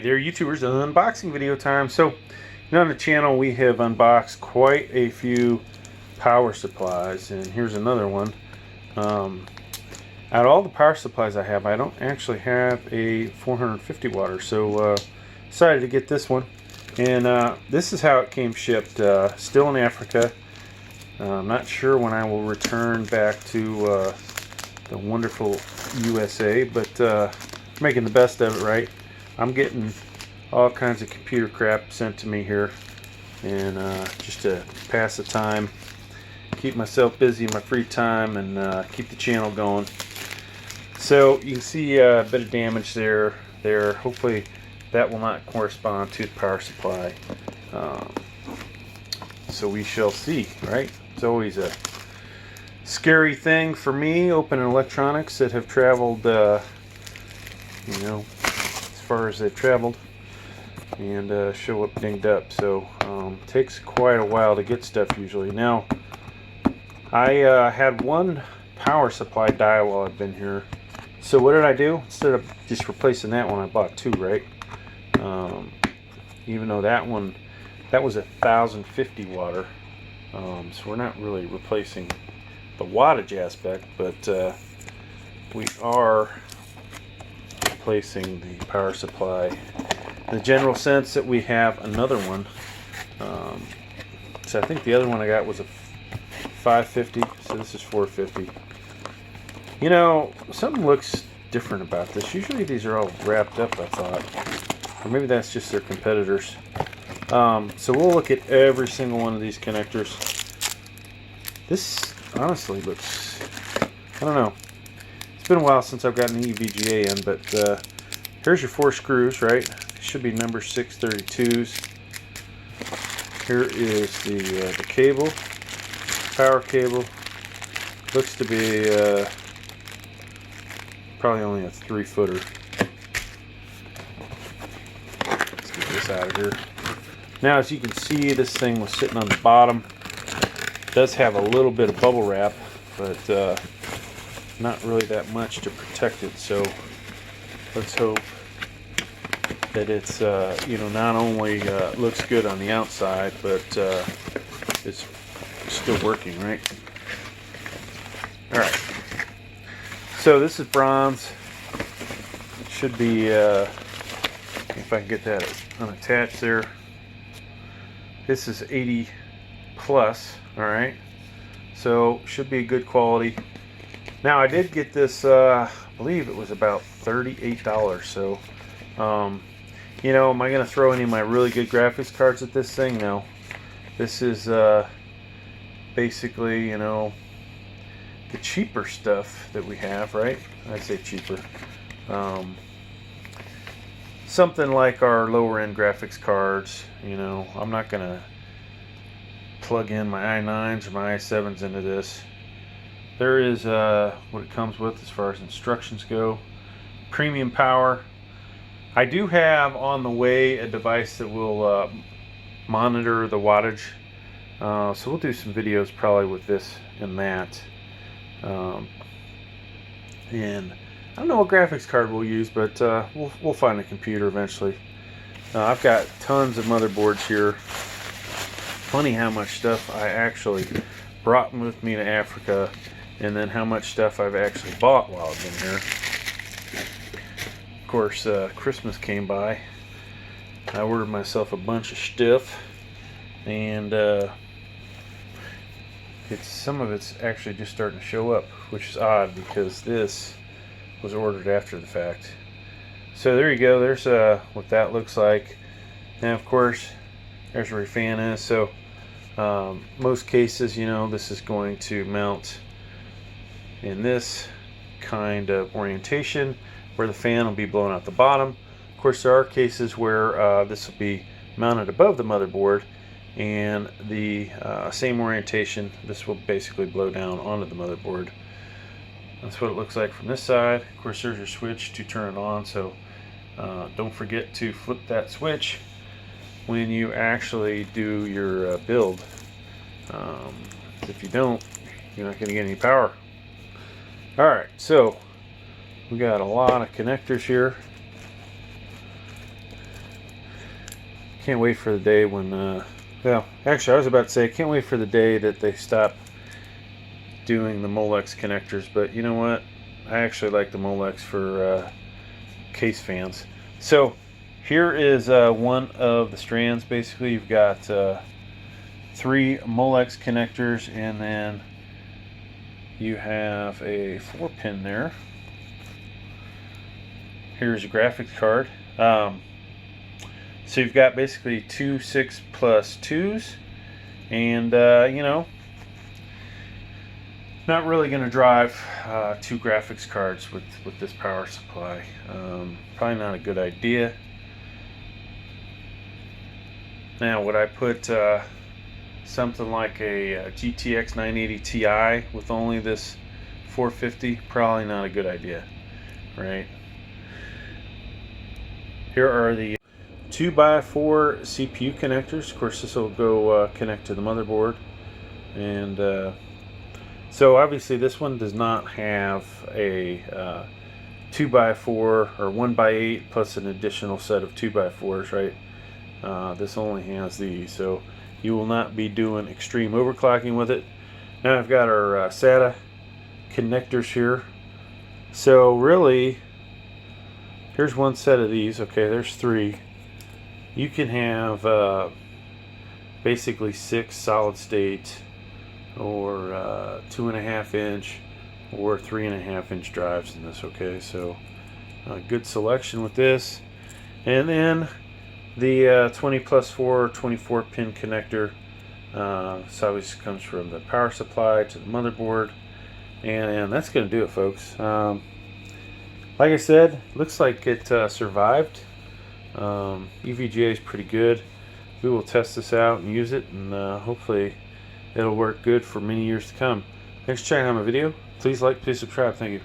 there, YouTubers, unboxing video time. So, on the channel we have unboxed quite a few power supplies, and here's another one. Out of all the power supplies I have, I don't actually have a 450 watt, so decided to get this one. And this is how it came shipped. Still in Africa. I'm not sure when I will return back to the wonderful USA, but making the best of it, right? I'm getting all kinds of computer crap sent to me here, and just to pass the time, keep myself busy in my free time, and keep the channel going. So you can see a bit of damage there. Hopefully that will not correspond to the power supply. So we shall see, right? It's always a scary thing for me, opening electronics that have traveled, you know, as far as they've traveled, and show up dinged up. So it takes quite a while to get stuff usually. Now, I had one power supply die while I've been here. So what did I do? Instead of just replacing that one, I bought two, right? Even though that one, that was a 1050 watt. So we're not really replacing the wattage aspect, but we are replacing the power supply in the general sense that we have another one. So I think the other one I got was a 550, so this is 450. You know, something looks different about this. Usually these are all wrapped up, I thought, or maybe that's just their competitors. So we'll look at every single one of these connectors. This honestly looks, I don't know, it's been a while since I've gotten the EVGA in, but here's your 4 screws, right? Should be number 632s. Here is the cable, power cable. Looks to be probably only a 3-footer. Let's get this out of here. Now, as you can see, this thing was sitting on the bottom. It does have a little bit of bubble wrap, but not really that much to protect it. So let's hope that it's you know, not only looks good on the outside, but it's still working, right? All right. So this is bronze. It should be, if I can get that unattached there. This is 80 plus, all right? So should be good quality. Now I did get this, I believe it was about $38. So, you know, am I gonna throw any of my really good graphics cards at this thing? No. This is basically, you know, the cheaper stuff that we have, right? I'd say cheaper. Something like our lower end graphics cards. You know, I'm not gonna plug in my i9s or my i7s into this. There is what it comes with as far as instructions go. Premium power. I do have on the way a device that will monitor the wattage. So we'll do some videos probably with this and that. And I don't know what graphics card we'll use, but we'll find a computer eventually. I've got tons of motherboards here. Funny how much stuff I actually brought with me to Africa, and then how much stuff I've actually bought while I've been here. Of course, Christmas came by. I ordered myself a bunch of stuff, and some of it's actually just starting to show up, which is odd because this was ordered after the fact. So there you go. There's what that looks like. And of course, there's where your fan is. So most cases, you know, this is going to mount in this kind of orientation where the fan will be blowing out the bottom. Of course, there are cases where this will be mounted above the motherboard, and the same orientation, this will basically blow down onto the motherboard. That's what it looks like from this side. Of course, there's your switch to turn it on, so don't forget to flip that switch when you actually do your build. If you don't, you're not going to get any power. Alright, so we got a lot of connectors here. can't wait for the day when, well, actually I was about to say I can't wait for the day that they stop doing the Molex connectors, but you know what? I actually like the Molex for case fans. So here is one of the strands. Basically you've got 3 Molex connectors, and then you have a 4-pin there. Here's your graphics card. So you've got basically 2 6+2s, and you know, not really going to drive 2 graphics cards with this power supply. Probably not a good idea. Now, would I put something like a GTX 980 Ti with only this 450? Probably not a good idea, right? Here are the 2x4 CPU connectors. Of course, this will go connect to the motherboard, and so obviously this one does not have a 2x4 or 1x8 plus an additional set of 2x4s, right? This only has these, so you will not be doing extreme overclocking with it. Now I've got our SATA connectors here. So really, here's one set of these. Okay, there's 3. You can have basically 6 solid state or 2.5 inch or 3.5 inch drives in this. Okay, so good selection with this. And then the 20+4 24-pin connector. So obviously comes from the power supply to the motherboard, and that's going to do it, folks. Like I said, looks like it survived. EVGA is pretty good. We will test this out and use it, and hopefully it'll work good for many years to come. Thanks for checking out my video. Please like, please subscribe. Thank you.